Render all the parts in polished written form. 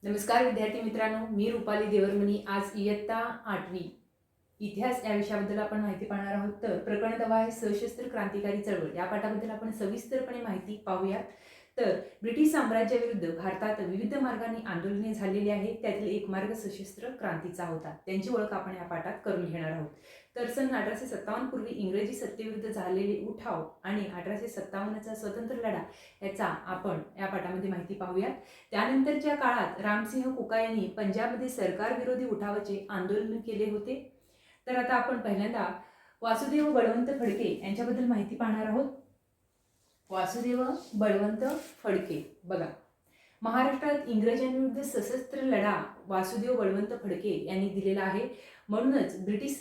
नमस्कार विद्यार्थी मित्रांनो, मी रुपाली देवरमणी. आज इयत्ता 8वी इतिहास या विषयाबद्दल आपण माहिती पाहणार आहोत. तर प्रकरण 10 आहे सशस्त्र क्रांतिकारी चळवळ. या पाठाबद्दल आपण सविस्तरपणे माहिती पाहूया. तर ब्रिटिश साम्राज्याविरुद्ध भारतात विविध मार्गांनी आंदोलने झालेली आहेत. त्यातील एक मार्ग सशस्त्र क्रांतीचा होता. त्यांची ओळख आपण या पाठात करून घेणार आहोत. तर सन 1857 पूर्वी इंग्रजी सत्तेविरुद्ध झालेले उठाव आणि 1857चा स्वतंत्र लढा याचा आपण या पाठामध्ये माहिती पाहूया. त्यानंतरच्या काळात रामसिंह कुका यांनी पंजाबमध्ये सरकार विरोधी उठावाचे आंदोलन केले होते. तर आता आपण पहिल्यांदा वासुदेव बळवंत फडके यांच्याबद्दल माहिती पाहणार आहोत. वासुदेव बळवंत फडके बघा, महाराष्ट्रात इंग्रजांविरुद्ध सशस्त्र लढा वासुदेव बळवंत फडके यांनी दिलेला आहे. म्हणूनच ब्रिटिश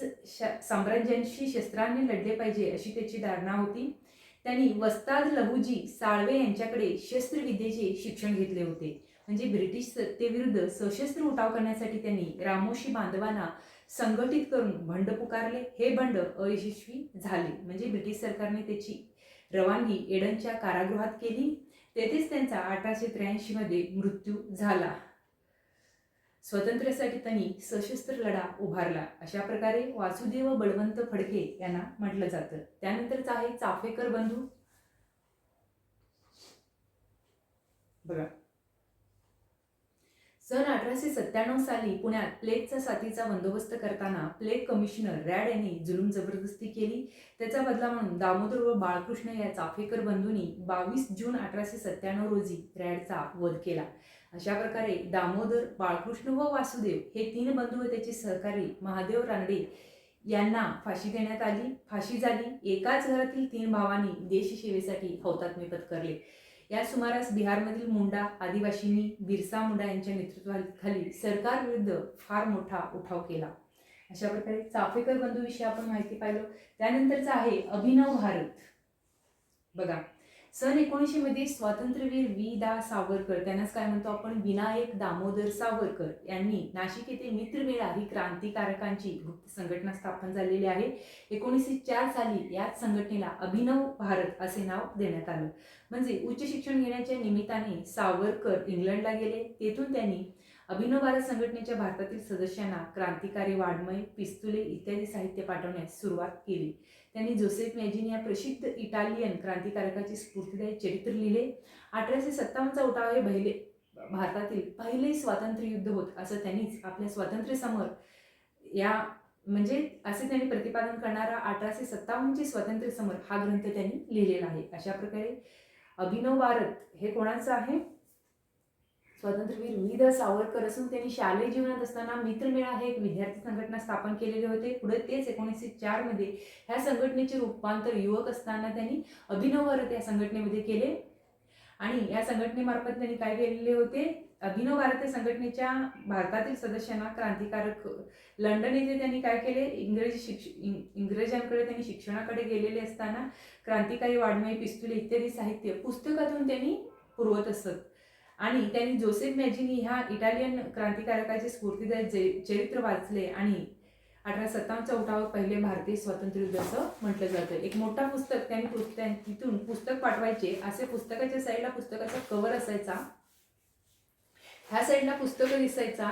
साम्राज्यांशी शस्त्रांनी लढले पाहिजे अशी त्याची धारणा होती. त्यांनी वस्ताद लहुजी साळवे यांच्याकडे शस्त्रविद्येचे शिक्षण घेतले होते. म्हणजे ब्रिटिश सत्तेविरुद्ध सशस्त्र उठाव करण्यासाठी त्यांनी रामोशी बांधवांना संघटित करून बंड पुकारले. हे बंड अयशस्वी झाले. म्हणजे ब्रिटिश सरकारने त्याची रवानगी एडनच्या कारागृहात केली. तेथेच त्यांचा 1883 मध्ये मृत्यू झाला. स्वातंत्र्यासाठी त्यांनी सशस्त्र लढा उभारला. अशा प्रकारे वासुदेव बळवंत फडके यांना म्हटलं जातं. त्यानंतरच आहे चाफेकर बंधू बघा, सन 1897 साली पुण्यात प्लेगच्या साथीचा बंदोबस्त करताना प्लेग कमिशनर रॅड यांनी जुलूम जबरदस्ती केली. त्याचा बदला म्हणून दामोदर व बाळकृष्ण या चाफेकर बंधूंनी 22 जून 1897 रोजी रॅडचा वध केला. अशा प्रकारे दामोदर, बाळकृष्ण व वासुदेव हे 3 बंधू व त्याचे सहकारी महादेव रानडे यांना फाशी देण्यात आली. फाशी झाली. एकाच घरातील 3 भावांनी देशसेवेसाठी हौतात्म्य पत्करले. या सुमारास बिहारमधील मुंडा आदिवासींनी बिरसा मुंडा यांच्या नेतृत्वाखाली सरकार विरुद्ध फार मोठा उठाव केला. अशा प्रकारे चाफेकर बंधूविषयी आपण माहिती पाहिलं. त्यानंतरचा आहे अभिनव भारत बघा, सन 1900 मध्ये स्वातंत्र्यवीर वी. सावरकर, त्यांनाच काय म्हणतो आपण विनायक दामोदर सावरकर यांनी नाशिक येथे मित्रमेळा ही क्रांतिकारकांची गुप्त संघटना स्थापन झालेली आहे. 1904 साली याच संघटनेला अभिनव भारत असे नाव देण्यात आलं. म्हणजे उच्च शिक्षण घेण्याच्या निमित्ताने सावरकर इंग्लंडला गेले. तेथून त्यांनी अभिनव भारत संघटनेच्या भारतातील सदस्यांना क्रांतिकारी वाङ्मय, पिस्तुले इत्यादी साहित्य पाठवण्यास सुरुवात केली. त्यांनी जोसेफ मॅजिनी या प्रसिद्ध इटालियन क्रांतिकारकाचे स्फूर्तिदायी चरित्र लिहिले. 1857चा उठाव हे भारतातील पहिले स्वातंत्र्य युद्ध होत असं त्यांनीच आपल्या स्वातंत्र्य समर या म्हणजे असे त्यांनी प्रतिपादन करणारा 1857चे स्वातंत्र्य समर हा ग्रंथ त्यांनी लिहिलेला आहे. अशा प्रकारे अभिनव भारत हे कोणाचं आहे? स्वातंत्र्यवीर वी. सावरकर असून त्यांनी शालेय जीवनात असताना मित्रमेळा हे एक विद्यार्थी संघटना स्थापन केलेले होते. पुढे तेच 1904 मध्ये ह्या संघटनेचे रूपांतर युवक असताना त्यांनी अभिनव भारत या संघटनेमध्ये केले. आणि या संघटनेमार्फत त्यांनी काय केलेले होते? अभिनव भारत या संघटनेच्या भारतातील सदस्यांना क्रांतिकारक लंडन येथे त्यांनी काय केले? इंग्रजांकडे त्यांनी शिक्षणाकडे गेलेले असताना क्रांतिकारी वाङ्मय, पिस्तुले इत्यादी साहित्य पुस्तकातून त्यांनी पुरवत असत. आणि त्यांनी जोसेफ मॅजिनी ह्या इटालियन क्रांतिकारकाचे स्फूर्तिदायी चरित्र वाचले आणि 1857चा उठाव पहिले भारतीय स्वातंत्र्य युद्ध असं म्हटलं जातं. एक मोठा पुस्तक त्यांनी तिथून पुस्तक पाठवायचे. असे पुस्तकाच्या साईडला पुस्तकाचा कव्हर असायचा. ह्या साईडला पुस्तकं दिसायचा,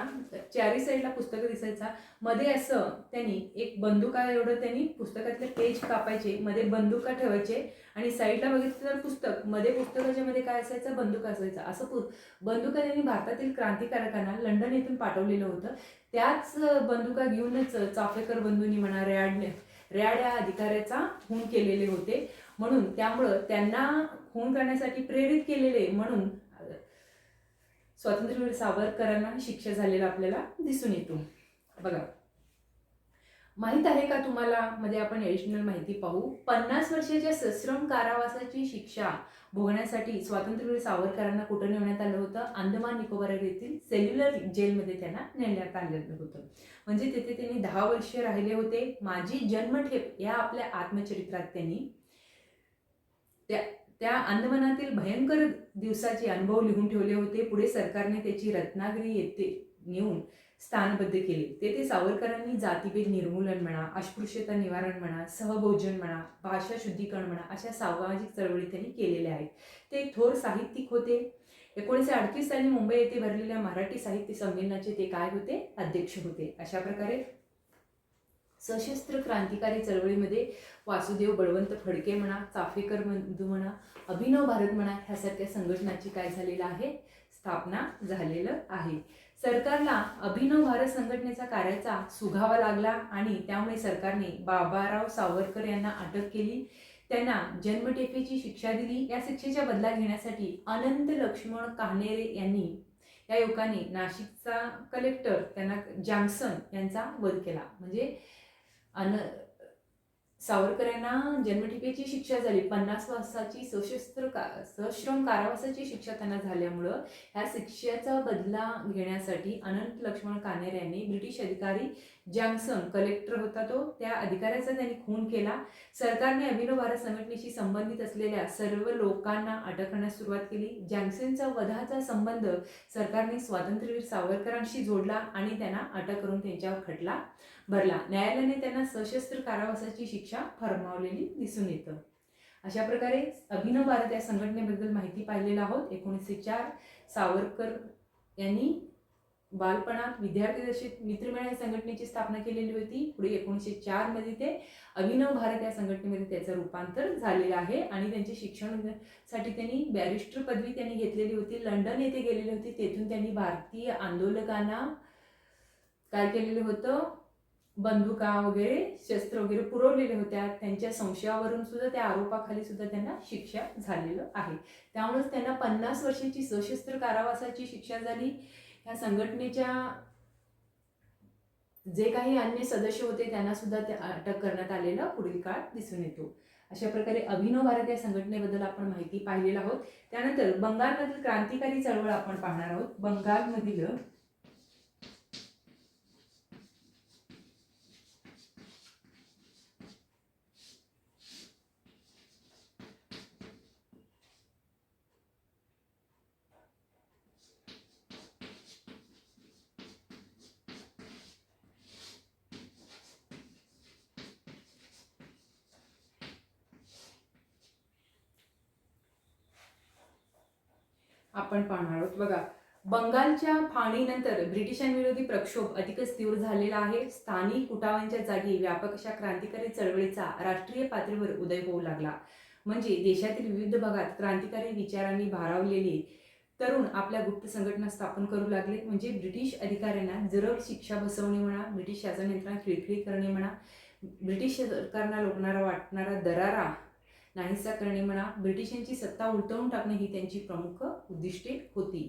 चारी साईडला पुस्तकं दिसायचा. मध्ये असं त्यांनी एक बंदुका एवढं त्यांनी पुस्तकातले पेज कापायचे, मध्ये बंदुका ठेवायचे आणि साईडला बघितलं तर पुस्तक, मध्ये पुस्तकाच्या मध्ये काय असायचं? बंदुका असायचा. असं बंदुका त्यांनी भारतातील क्रांतिकारकांना लंडन येथून पाठवलेलं होतं. त्याच बंदुका घेऊनच चाफेकर बंधूंनी म्हणा रॅड या अधिकाऱ्याचा खून केलेले होते. म्हणून त्यामुळं त्यांना खून करण्यासाठी प्रेरित केलेले म्हणून स्वातंत्र्यवीर सावरकरांना शिक्षा झालेला आपल्याला दिसून येतो. बघा, माहित आहे का तुम्हाला? मध्ये आपण एडिशनल माहिती पाहू. 50 वर्षाच्या सश्रम कारावासाची शिक्षा भोगण्यासाठी स्वातंत्र्यवीर सावरकरांना कुठं नेण्यात आलं होतं? अंदमान निकोबार येथील सेल्युलर जेलमध्ये त्यांना नेण्यात आलेलं होतं. म्हणजे तिथे त्यांनी 10 वर्ष राहिले होते. माझी जन्मठेप या आपल्या आत्मचरित्रात त्यांनी त्या अंदमानातील भयंकर दिवसाचे अनुभव लिहून ठेवले होते. पुढे सरकारने त्याची रत्नागिरी येथे नेऊन स्थानबद्ध केले. ते सावरकरांनी जातीभेद निर्मूलन म्हणा, अस्पृश्यता निवारण म्हणा, सहभोजन म्हणा, भाषा शुद्धीकरण म्हणा, अशा सामाजिक चळवळी त्यांनी केलेल्या आहेत. ते एक थोर साहित्यिक होते. 1938 साली मुंबई येथे भरलेल्या मराठी साहित्य संमेलनाचे ते काय होते? अध्यक्ष होते. अशा प्रकारे सशस्त्र क्रांतिकारी चळवळीमध्ये वासुदेव बळवंत फडके म्हणा, चाफेकर बंधू म्हणा, अभिनव भारत म्हणा, ह्यासारख्या संघटनाची काय झालेलं आहे? स्थापना झालेलं आहे. सरकारला अभिनव भारत संघटनेचा कार्याचा सुगावा लागला आणि त्यामुळे सरकारने बाबाराव सावरकर यांना अटक केली. त्यांना जन्मठेपेची शिक्षा दिली. या शिक्षेचा बदला घेण्यासाठी अनंत लक्ष्मण कान्हेरे यांनी या युवकाने नाशिकचा कलेक्टर त्यांना जॅक्सन यांचा वध केला. म्हणजे सावरकर यांना जन्मठेपेची शिक्षा झाली. 50 वर्षाची सश्रम कारावासाची शिक्षा त्यांना झाल्यामुळं ह्या शिक्षेचा बदला घेण्यासाठी अनंत लक्ष्मण कान्हेरे यांनी ब्रिटिश अधिकारी जॅक्सन कलेक्टर होता तो, त्या अधिकाऱ्याचा त्यांनी खून केला. सरकारने अभिनव भारत संघटनेशी संबंधित असलेल्या सर्व लोकांना अटक करण्यास सुरुवात केली. जॅक्सनचा वधाचा संबंध सरकारने स्वातंत्र्यवीर सावरकरांशी जोडला आणि त्यांना अटक करून त्यांच्यावर खटला भरला. न्यायालयाने त्यांना सशस्त्र कारावासाची शिक्षा फरमावलेली दिसून येतं. अशा प्रकारे अभिनव भारत या संघटनेबद्दल माहिती पाहिलेलं आहोत. 1904 सावरकर यांनी बालपणात विद्यार्थी दशेत मित्रमेळा या संघटनेची स्थापना केलेली होती. पुढे 1904 मध्ये ते अभिनव भारत या संघटनेमध्ये त्याचं रूपांतर झालेलं आहे आणि त्यांचे शिक्षणासाठी त्यांनी बॅरिस्टर पदवी त्यांनी घेतलेली होती. लंडन येथे गेलेली होती. तेथून त्यांनी भारतीय आंदोलकांना काय केलेलं होतं? बंदुका वगैरे शस्त्र वगैरे पुरवलेल्या होत्या. त्यांच्या संशयावरून सुद्धा त्या आरोपाखाली सुद्धा त्यांना शिक्षा झालेलं आहे. त्यामुळेच त्यांना 50 वर्षाची सशस्त्र कारावासाची शिक्षा झाली. ह्या संघटनेच्या जे काही अन्य सदस्य होते त्यांना सुद्धा अटक करण्यात आलेला पुढील काळ दिसून येतो. अशा प्रकारे अभिनव भारत या संघटनेबद्दल आपण माहिती पाहिलेलं आहोत. त्यानंतर बंगालमधील क्रांतिकारी चळवळ आपण पाहणार आहोत. बंगालमधील आपण पाहणार आहोत. बघा, बंगालच्या फाळणीनंतर ब्रिटिशांविरोधी प्रक्षोभ अधिकच तीव्र झालेला आहे. स्थानिक उठावांच्या जागी व्यापक अशा क्रांतिकारी चळवळीचा राष्ट्रीय पातळीवर उदय होऊ लागला. म्हणजे देशातील विविध भागात क्रांतिकारी विचारांनी भारावलेले तरुण आपल्या गुप्त संघटना स्थापन करू लागले. म्हणजे ब्रिटिश अधिकाऱ्यांना जरब शिक्षा बसवणे म्हणा, ब्रिटिश शासन यंत्रणा खिळखिळी करणे म्हणा, ब्रिटिश सरकारला लोकणारा वाटणारा दरारा नाहीसा करणे म्हणा, ब्रिटिशांची सत्ता उलटवून टाकणे ही त्यांची प्रमुख उद्दिष्टे होती.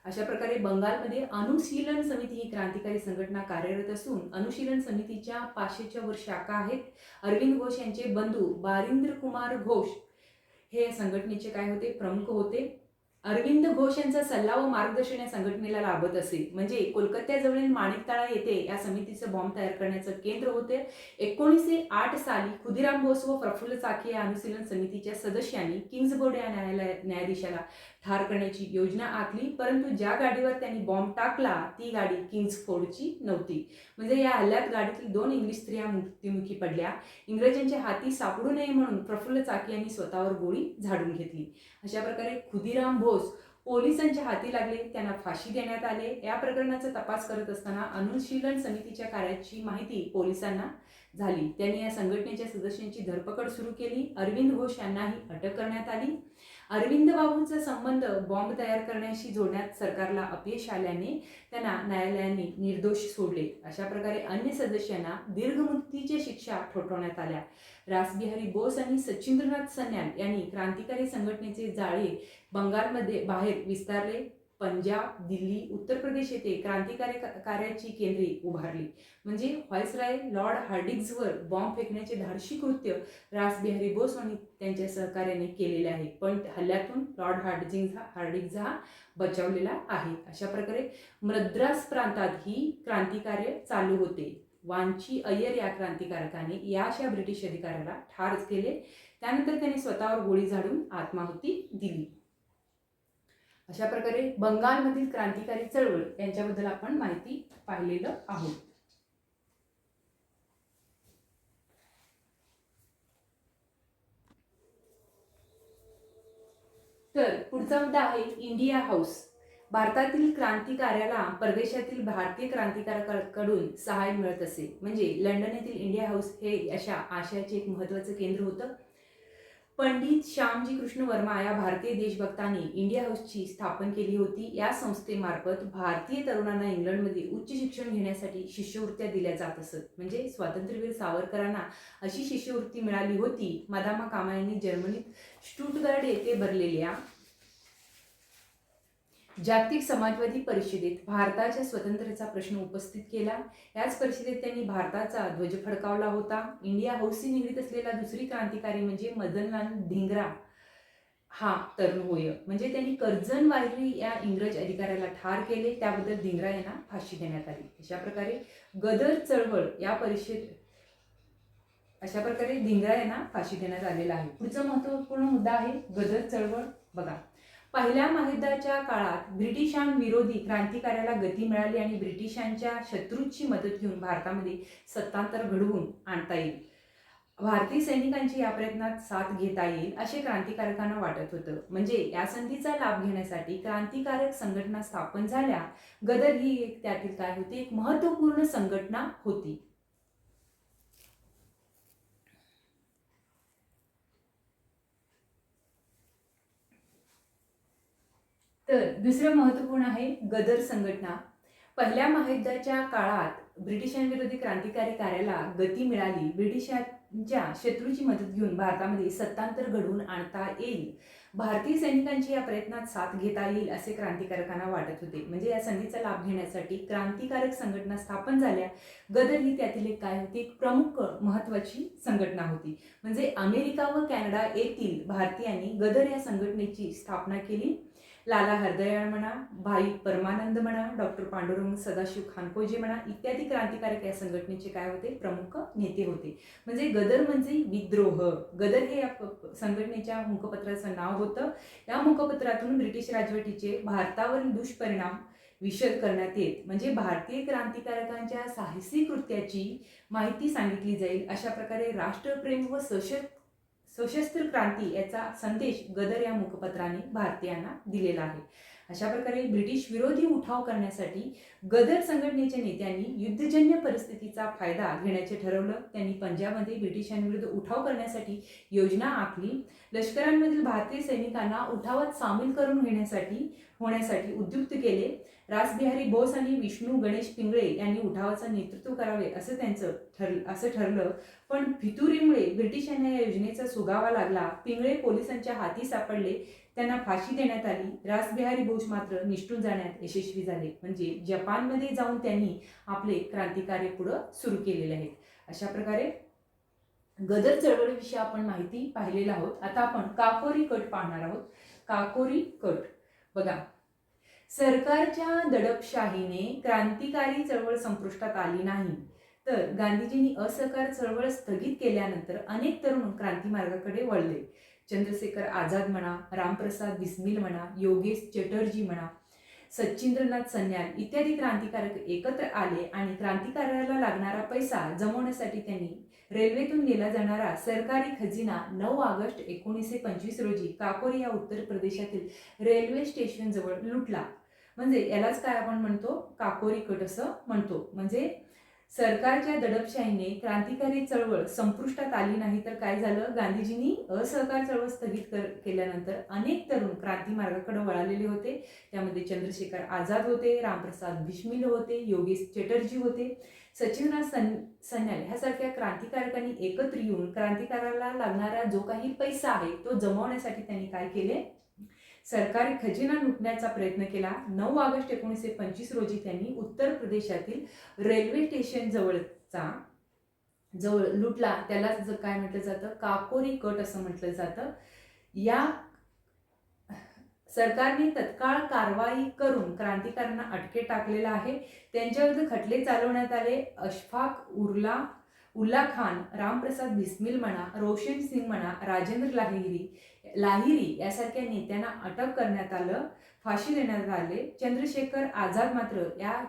अशा प्रकारे बंगालमध्ये अनुशीलन समिती ही क्रांतिकारी संघटना कार्यरत असून अनुशीलन समितीच्या 500च्या वर शाखा आहेत. अरविंद घोष यांचे बंधू बारिंद्र कुमार घोष हे या संघटनेचे काय होते? प्रमुख होते. अरविंद घोष यांचा सल्ला व मार्गदर्शन या संघटनेला लाभत असे. म्हणजे कोलकात्याजवळील माणिकताळा येथे या समितीचं बॉम्ब तयार करण्याचं केंद्र होते. 1908 साली खुदिराम बोस व प्रफुल्ल चाकी या अनुशीलन समितीच्या सदस्यांनी किंग्सबोर्ड या न्यायाधीशाला ठार करण्याची योजना आखली. परंतु ज्या गाडीवर त्यांनी बॉम्ब टाकला ती गाडी किंग्सफोर्डची नव्हती. म्हणजे या हल्ल्यात गाडीतील 2 इंग्लिश स्त्रिया मृत्युमुखी पडल्या. इंग्रजांच्या हाती सापडू नये म्हणून प्रफुल्ल चाकी यांनी स्वतःवर गोळी झाडून घेतली. अशा प्रकारे खुदिराम बोस पोलिसांच्या हाती लागले, त्यांना फाशी देण्यात आले. या प्रकरणाचा तपास करत असताना अनुशीलन समितीच्या कार्याची माहिती पोलिसांना झाली. त्यांनी या संघटनेच्या सदस्यांची धरपकड सुरू केली. अरविंद घोष यांनाही अटक करण्यात आली. अरविंद बाबूंचा संबंध बॉम्ब तयार करण्याशी जोडण्यात सरकारला अपयश आल्याने त्यांना न्यायालयाने निर्दोष सोडले. अशा प्रकारे अन्य सदस्यांना दीर्घ मुदतीच्या शिक्षा ठोठावण्यात आल्या. रासबिहारी बोस आणि सचिंद्रनाथ सन्याल यांनी क्रांतिकारी संघटनेचे जाळे बंगालमध्ये बाहेर विस्तारले. पंजाब, दिल्ली, उत्तर प्रदेश येथे क्रांतिकारी कार्याची केंद्रे उभारली. म्हणजे व्हाईसरॉय लॉर्ड हार्डिंग्जवर बॉम्ब फेकण्याचे धाडसी कृत्य रासबिहारी बोस आणि त्यांच्या सहकार्याने केलेले आहे. पण हल्ल्यातून लॉर्ड हार्डिंग्ज हा बचावलेला आहे. अशा प्रकारे मद्रास प्रांतात ही क्रांतिकार्य चालू होते. वांची अय्यर या क्रांतिकारकाने या अशा ब्रिटिश अधिकाऱ्याला ठार केले. त्यानंतर त्याने स्वतःवर गोळी झाडून आत्माहुती दिली. अशा प्रकारे बंगालमधील क्रांतिकारी चळवळ यांच्याबद्दल आपण माहिती पाहिलेलं आहोत. तर पुढचा मुद्दा आहे इंडिया हाऊस. भारतातील क्रांतिकार्याला परदेशातील भारतीय क्रांतिकारकांकडून सहाय्य मिळत असे. म्हणजे लंडन येथील इंडिया हाऊस हे अशा आशयाचे एक महत्त्वाचं केंद्र होतं. पंडित श्यामजी कृष्ण वर्मा या भारतीय देशभक्तांनी इंडिया हाऊसची स्थापन केली होती. या संस्थेमार्फत भारतीय तरुणांना इंग्लंडमध्ये उच्च शिक्षण घेण्यासाठी शिष्यवृत्त्या दिल्या जात असत. म्हणजे स्वातंत्र्यवीर सावरकरांना अशी शिष्यवृत्ती मिळाली होती. मादामा कामा यांनी जर्मनीत स्टुटगार्ड येथे भरलेल्या जागतिक समाजवादी परिषदेत भारताच्या स्वातंत्र्याचा प्रश्न उपस्थित केला. याच परिषदेत त्यांनी भारताचा ध्वज फडकावला होता. इंडिया हाऊसशी निगडीत असलेला दुसरी क्रांतिकारी म्हणजे मदनलाल धिंगरा हा तरुण होय. म्हणजे त्यांनी कर्जन वाहिली या इंग्रज अधिकाऱ्याला ठार केले. त्याबद्दल धिंगरा यांना फाशी देण्यात आली. अशा प्रकारे गदर चळवळ या अशा प्रकारे धिंगरा यांना फाशी देण्यात आलेला आहे. पुढचा महत्त्वपूर्ण मुद्दा आहे गदर चळवळ. बघा, पहिल्या महायुद्धाच्या काळात ब्रिटिशांविरोधी क्रांतिकार्याला गती मिळाली आणि ब्रिटिशांच्या शत्रूंची मदत घेऊन भारतामध्ये सत्तांतर घडवून आणता येईल. भारतीय सैनिकांची या प्रयत्नात साथ घेता येईल असे क्रांतिकारकांना वाटत होतं. म्हणजे या संधीचा लाभ घेण्यासाठी क्रांतिकारक संघटना स्थापन झाल्या. गदर ही एक त्यातील काय होती, एक महत्त्वपूर्ण संघटना होती. तर दुसरं महत्त्वपूर्ण आहे गदर संघटना. पहिल्या महायुद्धाच्या काळात ब्रिटिशांविरोधी क्रांतिकारी कार्याला गती मिळाली. ब्रिटिशांच्या शत्रूची मदत घेऊन भारतामध्ये सत्तांतर घडवून आणता येईल. भारतीय सैनिकांची या प्रयत्नात साथ घेता येईल असे क्रांतिकारकांना वाटत होते. म्हणजे या संधीचा लाभ घेण्यासाठी क्रांतिकारक संघटना स्थापन झाल्या. गदर ही त्यातील एक काय होती, एक प्रमुख महत्त्वाची संघटना होती. म्हणजे अमेरिका व कॅनडा येथील भारतीयांनी गदर या संघटनेची स्थापना केली. लाला हरदयाळ म्हणा, भाई परमानंद म्हणा, डॉक्टर पांडुरंग सदाशिव खानकोजी म्हणा इत्यादी क्रांतिकारक या संघटनेचे काय होते, प्रमुख नेते होते. म्हणजे गदर म्हणजे विद्रोह. गदर हे या संघटनेच्या मुखपत्राचं नाव होतं. या मुखपत्रातून ब्रिटिश राजवटीचे भारतावरील दुष्परिणाम विशद करण्यात येत. म्हणजे भारतीय क्रांतिकारकांच्या साहसी कृत्याची माहिती सांगितली जाईल. अशा प्रकारे राष्ट्रप्रेम व सशस्त्र क्रांती याचा संदेश गदर या मुखपत्राने भारतीयांना दिलेला आहे. अशा प्रकारे ब्रिटिश विरोधी उठाव करण्यासाठी गदर संघटनेच्या नेत्यांनी युद्धजन्य परिस्थितीचा फायदा घेण्याचे ठरवलं. त्यांनी पंजाबमध्ये ब्रिटिशांविरुद्ध उठाव करण्यासाठी योजना आखली. लष्करांमधील भारतीय सैनिकांना उठावात सामील करून होण्यासाठी उद्युक्त केले. रासबिहारी बोस आणि विष्णू गणेश पिंगळे यांनी उठावाचं नेतृत्व करावे असं ठरलं. पण फितुरीमुळे ब्रिटिशांना या योजनेचा सुगावा लागला. पिंगळे पोलिसांच्या हाती सापडले. त्यांना फाशी देण्यात आली. रासबिहारी बोस मात्र निष्ठून जाण्यात यशस्वी झाले. म्हणजे जपानमध्ये जाऊन त्यांनी आपले क्रांतिकार्य पुढं सुरू केलेले आहेत. अशा प्रकारे गदर चळवळीविषयी आपण माहिती पाहिलेला आहोत. आता आपण काकोरी कट पाहणार आहोत. काकोरी कट बघा, सरकारच्या दडपशाहीने क्रांतिकारी चळवळ संपुष्टात आली नाही. तर गांधीजींनी असहकार चळवळ स्थगित केल्यानंतर अनेक तरुण क्रांतिमार्गाकडे वळले. चंद्रशेखर आझाद म्हणा, रामप्रसाद बिस्मिल म्हणा, योगेश चटर्जी म्हणा, सच्चिंद्रनाथ सन्याल इत्यादी क्रांतिकारक एकत्र आले आणि क्रांतिकार्याला लागणारा पैसा जमवण्यासाठी त्यांनी रेल्वेतून नेला जाणारा सरकारी खजिना 9 ऑगस्ट 1925 रोजी काकोरी या उत्तर प्रदेशातील रेल्वे स्टेशन जवळ लुटला. म्हणजे यालाच काय आपण म्हणतो, काकोरी कट असं म्हणतो. म्हणजे सरकारच्या दडपशाहीने क्रांतिकारी चळवळ संपुष्टात आली नाही. तर काय झालं, गांधीजींनी असहकार चळवळ स्थगित केल्यानंतर अनेक तरुण क्रांती मार्गाकडे वळालेले होते. त्यामध्ये चंद्रशेखर आझाद होते, रामप्रसाद बिस्मिल होते, योगेश चटर्जी होते, सचिंद्रनाथ सन्याल ह्यासारख्या क्रांतिकारकांनी एकत्र येऊन क्रांतिकाराला लागणारा जो काही पैसा आहे तो जमवण्यासाठी त्यांनी काय केले, सरकारी खजिना लुटण्याचा प्रयत्न केला. 9 ऑगस्ट 1925 रोजी त्यांनी उत्तर प्रदेशातील रेल्वे स्टेशन जवळ लुटला. त्याला काय म्हटलं जातं, काकोरी कट असं म्हटलं जातं. या सरकारने तत्काळ कारवाई करून क्रांतिकारांना अटके टाकलेला आहे. त्यांच्याविरुद्ध खटले चालवण्यात आले. अशफाक उल्ला खान, रामप्रसाद बिस्मिल म्हणा, रोशन सिंग म्हणा, राजेंद्र लाहिरी यासारख्या नेत्यांना अटक करण्यात आलं, फाशी देण्यात आले. चंद्रशेखर आझाद मात्र या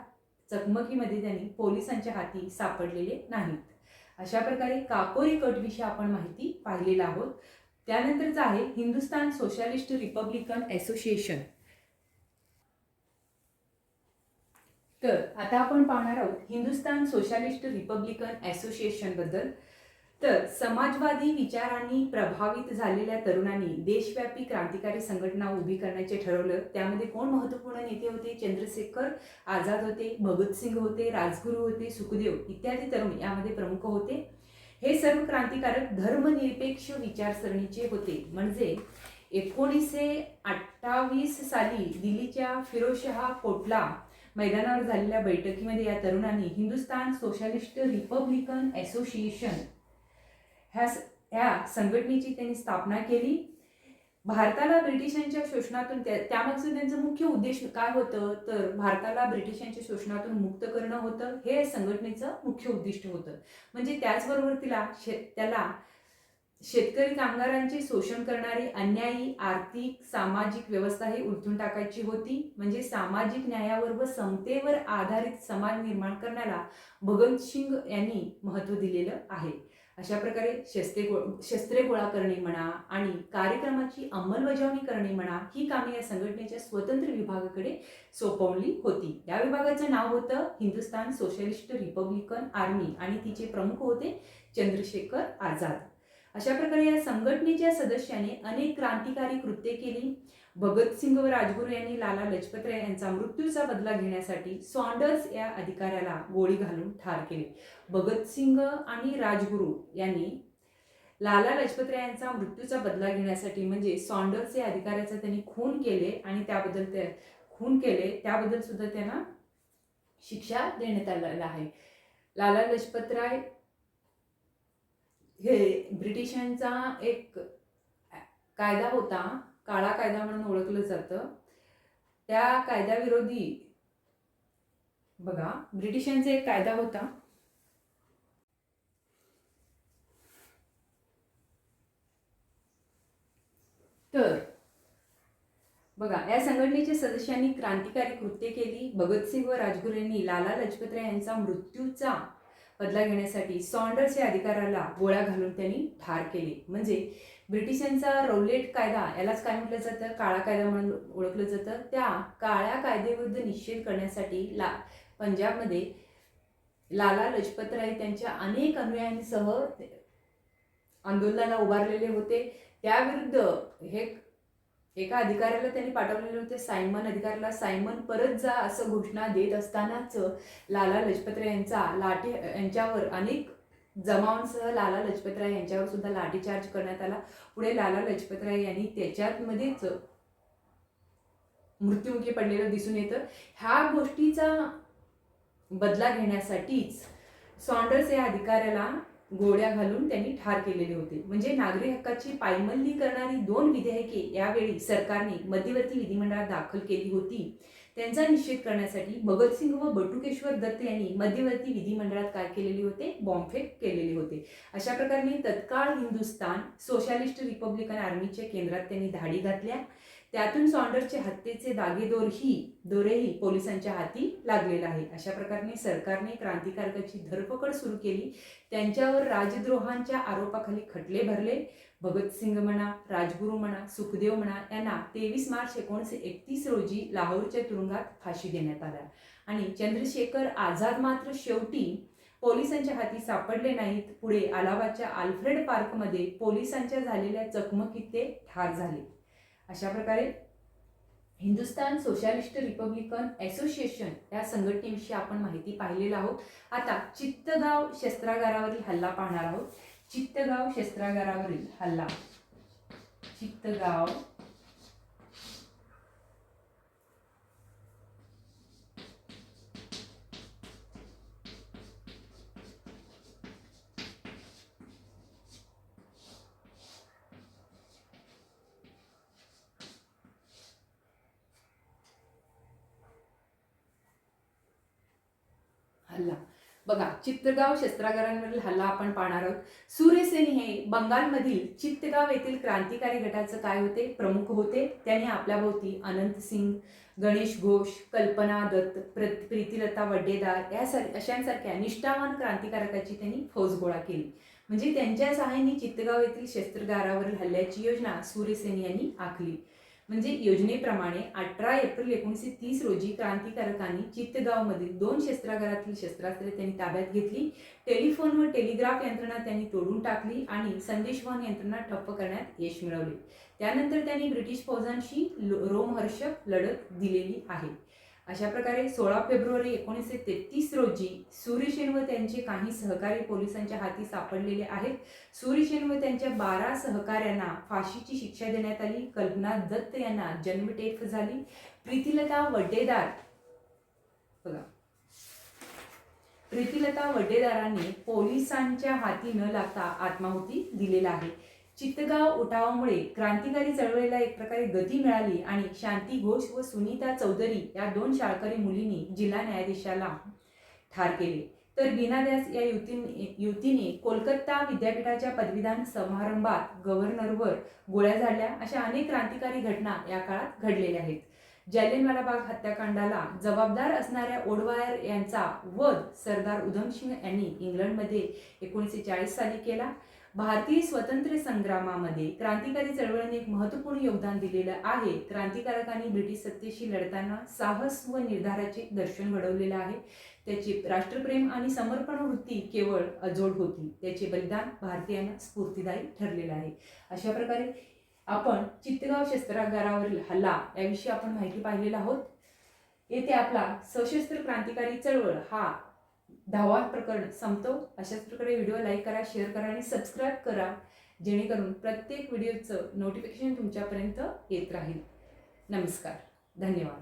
चकमकीमध्ये त्यांनी पोलिसांच्या हाती सापडलेले नाहीत. अशा प्रकारे काकोरी कटविषयी आपण माहिती पाहिलेला आहोत. त्यानंतरच आहे हिंदुस्थान सोशलिस्ट रिपब्लिकन असोसिएशन. तर आता आपण पाहणार आहोत हिंदुस्थान सोशलिस्ट रिपब्लिकन असोसिएशन बद्दल. तर समाजवादी विचारांनी प्रभावित झालेल्या तरुणांनी देशव्यापी क्रांतिकारी संघटना उभी करण्याचे ठरवलं. त्यामध्ये कोण महत्त्वपूर्ण नेते होते? चंद्रशेखर आझाद होते, भगतसिंग होते, राजगुरू होते, सुखदेव इत्यादी तरुण यामध्ये प्रमुख होते. हे सर्व क्रांतिकारक धर्मनिरपेक्ष विचारसरणीचे होते. म्हणजे 1928 साली दिल्लीच्या फिरोजशाह कोटला मैदानावर झालेल्या बैठकीमध्ये या तरुणांनी हिंदुस्थान सोशलिस्ट रिपब्लिकन असोसिएशन ह्या संघटनेची त्यांनी स्थापना केली. भारताला ब्रिटिशांच्या शोषणातून त्यामागचं त्यांचं मुख्य उद्देश काय होतं? तर भारताला ब्रिटिशांच्या शोषणातून मुक्त करणं होतं. हे संघटनेचं मुख्य उद्दिष्ट होतं. म्हणजे त्याचबरोबर त्याला शेतकरी कामगारांचे शोषण करणारी अन्यायी आर्थिक सामाजिक व्यवस्था ही उलथून टाकायची होती. म्हणजे सामाजिक न्यायावर व समतेवर आधारित समाज निर्माण करण्याला भगतसिंग यांनी महत्त्व दिलेलं आहे. अशा प्रकारे शस्त्रे गोळा करणे म्हणा आणि कार्यक्रमाची अंमलबजावणी करणे म्हणा ही कामे या संघटनेच्या स्वतंत्र विभागाकडे सोपवली होती. या विभागाचं नाव होतं हिंदुस्थान सोशलिस्ट रिपब्लिकन आर्मी आणि तिचे प्रमुख होते चंद्रशेखर आझाद. अशा प्रकारे या संघटनेच्या सदस्याने अनेक क्रांतिकारी कृत्ये केली. भगतसिंग व राजगुरू यांनी लाला लजपत राय यांचा मृत्यूचा बदला घेण्यासाठी सॉन्डर्स या अधिकाऱ्याला गोळी घालून ठार केले. भगतसिंग आणि राजगुरू यांनी लाला लजपत राय यांचा मृत्यूचा बदला घेण्यासाठी म्हणजे सॉन्डर्स या अधिकाऱ्याचा त्यांनी खून केले आणि त्याबद्दल सुद्धा त्यांना शिक्षा देण्यात आलेली आहे. लाला लजपत राय हे ब्रिटिशांचा एक कायदा होता, काळा कायदा म्हणून ओळखलं जातं. त्या कायद्याविरोधी बघा ब्रिटिशांचा एक कायदा होता. तर बघा या संघटनेच्या सदस्यांनी क्रांतिकारी कृत्ये केली. भगतसिंग व राजगुरू यांनी लाला लजपत राय यांचा मृत्यूचा बदला घेण्यासाठी सॉन्डर्स या अधिकाऱ्याला गोळ्या घालून त्यांनी ठार केले. म्हणजे ब्रिटिशांचा रौलेट कायदा यालाच काय म्हटलं जातं? काळा कायदा म्हणून ओळखलं जातं. त्या काळ्या कायद्याविरुद्ध निषेध करण्यासाठी पंजाबमध्ये लाला लजपत राय त्यांच्या अनेक अनुयायांसह आंदोलनाला उभारलेले होते. त्याविरुद्ध हे एका अधिकाऱ्याला त्यांनी पाठवलेले होते, सायमन अधिकाऱ्याला. सायमन परत जा असं घोषणा देत असतानाच लाला लजपत राय यांच्यावर अनेक जमावांसह लाला लजपत राय यांच्यावर सुद्धा लाठीचार्ज करण्यात आला. पुढे लाला लजपत राय यांनी त्याच्यामध्येच मृत्युमुखी पडलेलं दिसून येतं. ह्या गोष्टीचा बदला घेण्यासाठीच सॉन्डर्स या अधिकाऱ्याला गोळ्या घालून त्यांनी ठार केलेले होते. म्हणजे नागरी हक्काची पायमल्ली करणारी 2 विधेयके यावेळी सरकारने मध्यवर्ती विधिमंडळात दाखल केली होती. त्यांचा निषेध करण्यासाठी भगतसिंग व बटुकेश्वर दत्त यांनी मध्यवर्ती विधिमंडळात काय केलेले होते? बॉम्बफेक केलेले होते. अशा प्रकारे तत्काळ हिंदुस्थान सोशलिस्ट रिपब्लिकन आर्मीच्या केंद्रात त्यांनी धाडी घातल्या. त्यातून सॉन्डर्सचे हत्येचे दोरेही पोलिसांच्या हाती लागलेला आहे. अशा प्रकारे सरकारने क्रांतिकारकाची धरपकड सुरू केली. त्यांच्यावर राजद्रोहांच्या आरोपाखाली खटले भरले. भगतसिंग म्हणा, राजगुरू म्हणा, सुखदेव म्हणा यांना 23 मार्च 1931 रोजी लाहोरच्या तुरुंगात फाशी देण्यात आल्या. आणि चंद्रशेखर आझाद मात्र शेवटी पोलिसांच्या हाती सापडले नाहीत. पुढे अलाहाबादच्या आल्फ्रेड पार्कमध्ये पोलिसांच्या झालेल्या चकमकीत ते ठार झाले. अशा प्रकारे हिंदुस्थान सोशलिस्ट रिपब्लिकन असोसिएशन या संघटनेविषयी आपण माहिती पाहिलेला आहोत. आता चित्तगाव शस्त्रागारावरील हल्ला पाहणार आहोत. चित्तगाव शस्त्रागारावरील हल्ला. चित्तगाव हल्ला बघा, चित्तगाव शस्त्रागारांवरील हल्ला आपण पाहणार आहोत. सूर्यसेन हे बंगालमधील चित्तगाव येथील क्रांतिकारी गटाचे काय होते, प्रमुख होते. त्यांनी आपल्या भोवती अनंत सिंग, गणेश घोष, कल्पना दत्त, प्रीतिलता वड्डेदार अशांसारख्या निष्ठावान क्रांतिकारकाची त्यांनी फौज गोळा केली. म्हणजे त्यांच्या सहाय्याने चित्तगाव येथील शस्त्रागारावरील हल्ल्याची योजना सूर्यसेन यांनी आखली. म्हणजे योजनेप्रमाणे 18 एप्रिल 1930 रोजी क्रांतिकारकांनी चित्तगावमधील 2 शस्त्रागारातील शस्त्रास्त्रे त्यांनी ताब्यात घेतली. टेलिफोन व टेलिग्राफ यंत्रणा त्यांनी तोडून टाकली आणि संदेशवहन यंत्रणा ठप्प करण्यात यश मिळवले. त्यानंतर त्यांनी ब्रिटिश फौजांशी रोमहर्षक लढत दिलेली आहे. अशा प्रकारे 16 फेब्रुवारी 1933 रोजी सूर्यसेन व त्यांचे काही सहकारी पोलिसांच्या हाती सापडलेले आहेत. सूर्यसेन व त्यांच्या 12 सहकाऱ्यांना फाशीची शिक्षा देण्यात आली. कल्पना दत्त यांना जन्मठेप झाली. प्रीतिलता वड्डेदार बघा, प्रीतिलता वड्डेदारांनी पोलिसांच्या हाती न लागता आत्माहुती दिलेला आहे. चित्तगाव उठावामुळे क्रांतिकारी चळवळीला एक प्रकारे गती मिळाली आणि शांती घोष व सुनीता चौधरी या 2 शाळकरी मुलींनी जिल्हा न्यायाधीशाला ठार केले. तर बीना व्यास या युवतीने कोलकाता विद्यापीठाच्या पदवीदान समारंभात गव्हर्नरवर गोळ्या झाडल्या. अशा अनेक क्रांतिकारी घटना या काळात घडलेल्या आहेत. जालियनवाला बाग हत्याकांडाला जबाबदार असणाऱ्या ओडवायर यांचा वध सरदार उधमसिंग यांनी इंग्लंडमध्ये 1940 साली केला. भारतीय स्वातंत्र्य संग्रामामध्ये क्रांतिकारी चळवळीने एक महत्त्वपूर्ण योगदान दिलेलं आहे. क्रांतिकारकांनी ब्रिटिश सत्तेशी लढताना साहस व निर्धाराचे दर्शन घडवलेलं आहे. त्याची राष्ट्रप्रेम आणि समर्पण वृत्ती केवळ अजोड होती. त्याचे बलिदान भारतीयांना स्फूर्तिदायी ठरलेलं आहे. अशा प्रकारे आपण चित्तगाव शस्त्रागारावरील हल्ला याविषयी आपण माहिती पाहिलेला आहोत. येथे आपला सशस्त्र क्रांतिकारी चळवळ हा 10वा प्रकरण संपतो. अशाच प्रकारे व्हिडिओ लाईक करा, शेअर करा आणि सबस्क्राईब करा, जेणेकरून प्रत्येक व्हिडिओचं नोटिफिकेशन तुमच्यापर्यंत येत राहील. नमस्कार, धन्यवाद.